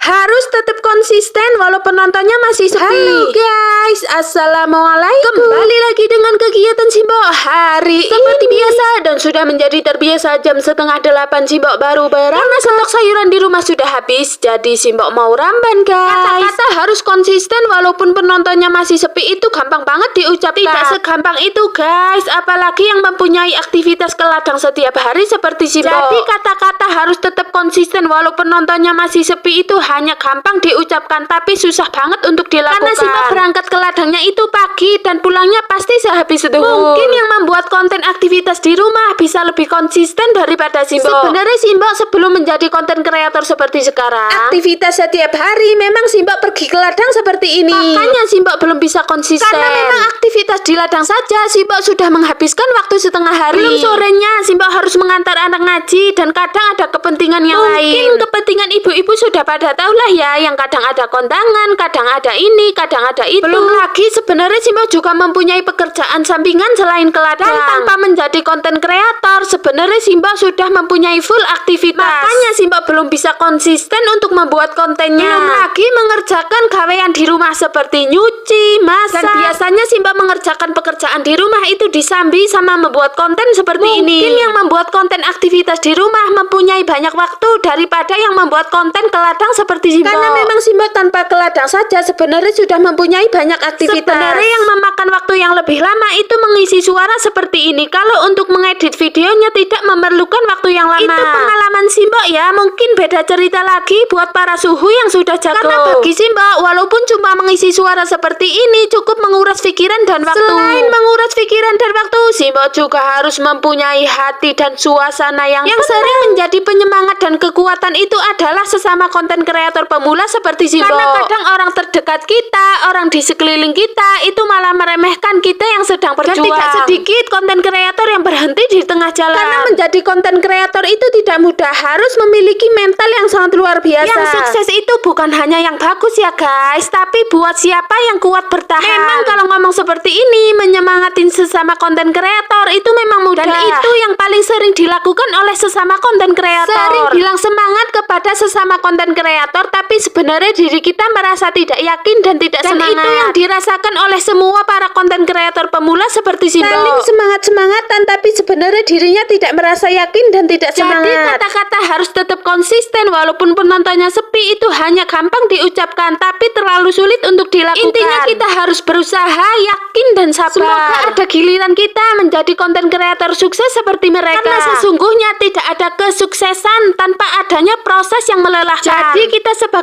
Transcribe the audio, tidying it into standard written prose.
harus tetap konsisten walau penontonnya masih sepi. Halo guys, assalamualaikum. Kembali lagi dengan kegiatan Simbok hari seperti biasa dan sudah menjadi terbiasa jam 7:30 Simbok baru berangkat. Karena stok sayuran di rumah sudah habis, jadi Simbok mau ramban guys. Kata-kata harus konsisten walaupun penontonnya masih sepi itu gampang banget diucapkan. Tidak segampang itu guys, apalagi yang mempunyai aktivitas ke ladang setiap hari seperti Simbok. Jadi kata-kata harus tetap konsisten walau penontonnya masih sepi itu hanya gampang diucapkan tapi susah banget untuk dilakukan. Karena Simbok berangkat ke ladangnya itu pagi dan pulangnya pasti sehabis zuhur. Mungkin yang membuat konten aktivitas di rumah bisa lebih konsisten daripada Simbok. Sebenarnya Simbok sebelum menjadi konten kreator seperti sekarang, aktivitas setiap hari memang Simbok pergi ke ladang seperti ini. Makanya Simbok belum bisa konsisten. Karena memang aktivitas di ladang saja Simbok sudah menghabiskan waktu setengah hari. Belum sorenya Simbok harus mengantar anak ngaji dan kadang ada kepentingan yang lain. Mungkin kepentingan ibu-ibu sudah pada tahulah ya, yang kadang ada kondangan, kadang ada ini, kadang ada itu. Belum lagi sebenarnya Simbok juga mempunyai pekerjaan sampingan selain ke ladang. Dan tanpa menjadi konten kreator, sebenarnya Simbok sudah mempunyai full aktivitas. Makanya Simbok belum bisa konsisten untuk membuat kontennya. Belum lagi mengerjakan gawean di rumah seperti nyuci, masak. Dan biasanya Simbok mengerjakan pekerjaan di rumah itu disambi sama membuat konten seperti ini. Mungkin yang membuat konten aktivitas di rumah mempunyai banyak waktu daripada yang membuat konten ke ladang seperti Simbok. Karena memang Simbok tanpa ke ladang saja sebenarnya sudah mempunyai banyak aktivitas. Sebenarnya yang memakan waktu yang lebih lama itu mengisi suara seperti ini. Kalau untuk mengedit videonya tidak memerlukan waktu yang lama. Itu pengalaman Simbok ya, mungkin beda cerita lagi buat para suhu yang sudah jago. Karena bagi Simbok walaupun cuma mengisi suara seperti ini cukup menguras pikiran dan waktu. Selain menguras pikiran dan waktu, Simbok juga harus mempunyai hati dan suasana yang sering menjadi penyemangat dan kekuatan itu adalah sesama konten kreator pemula seperti Simbok. Karena kadang orang terdekat kita, orang di sekeliling kita itu malah meremehkan kita yang sedang berjuang. Dan tidak sedikit konten kreator yang berhenti di tengah jalan. Karena menjadi konten kreator itu tidak mudah, harus memiliki mental yang sangat luar biasa. Yang sukses itu bukan hanya yang bagus ya guys, tapi buat siapa yang kuat bertahan. Memang kalau ngomong seperti ini, menyemangatin sesama konten kreator itu memang mudah. Dan itu yang paling sering dilakukan oleh sesama konten kreator. Sering bilang semangat kepada sesama konten kreator, tapi sebenarnya diri kita merasa tidak yakin dan tidak semangat. Dan itu yang dirasakan oleh semua para konten kreator pemula seperti Simbok. Saling semangat-semangatan tapi sebenarnya dirinya tidak merasa yakin dan tidak semangat. Jadi kata-kata harus tetap konsisten walaupun penontonnya sepi itu hanya gampang diucapkan tapi terlalu sulit untuk dilakukan. Intinya kita harus berusaha, yakin dan sabar. Semoga ada giliran kita menjadi konten kreator sukses seperti mereka. Karena sesungguhnya tidak ada kesuksesan tanpa adanya proses yang melelahkan. Jadi kita sebagai